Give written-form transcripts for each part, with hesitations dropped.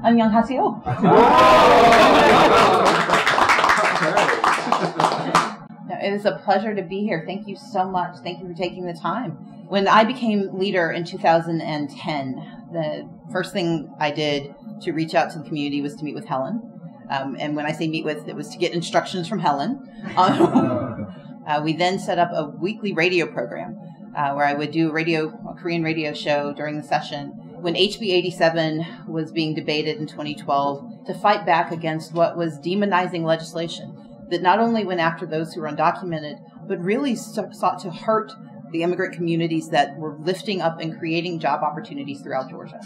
안녕하세요. It is a pleasure to be here. Thank you so much. Thank you for taking the time. When I became leader in 2010, the first thing I did to reach out to the community was to meet with Helen. And when I say meet with, it was to get instructions from Helen. We then set up a weekly radio program where I would do a Korean radio show during the session. When HB 87 was being debated in 2012, to fight back against what was demonizing legislation that not only went after those who were undocumented, but really sought to hurt the immigrant communities that were lifting up and creating job opportunities throughout Georgia.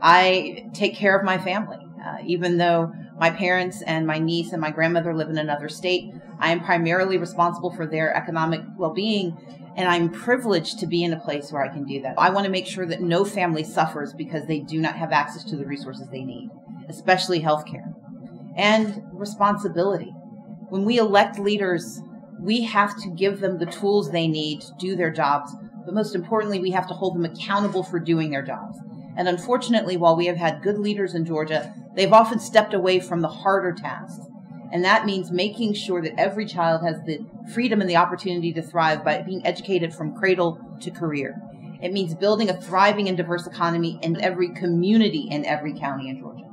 I take care of my family. Even though my parents and my niece and my grandmother live in another state, I am primarily responsible for their economic well-being, and I'm privileged to be in a place where I can do that. I want to make sure that no family suffers because they do not have access to the resources they need, especially healthcare. And responsibility. When we elect leaders, we have to give them the tools they need to do their jobs, but most importantly, we have to hold them accountable for doing their jobs. And unfortunately, while we have had good leaders in Georgia, they've often stepped away from the harder tasks. And that means making sure that every child has the freedom and the opportunity to thrive by being educated from cradle to career. It means building a thriving and diverse economy in every community in every county in Georgia.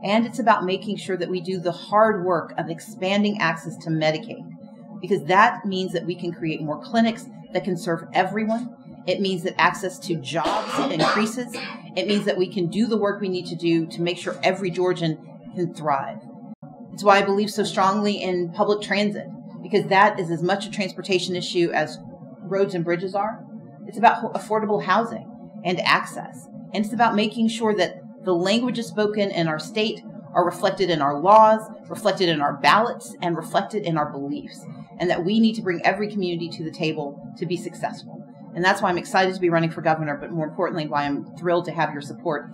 And it's about making sure that we do the hard work of expanding access to Medicaid, because that means that we can create more clinics that can serve everyone. It means that access to jobs increases. It means that we can do the work we need to do to make sure every Georgian can thrive. It's why I believe so strongly in public transit, because that is as much a transportation issue as roads and bridges are. It's about affordable housing and access. And it's about making sure that the languages spoken in our state are reflected in our laws, reflected in our ballots, and reflected in our beliefs. And that we need to bring every community to the table to be successful. And that's why I'm excited to be running for governor, but more importantly, why I'm thrilled to have your support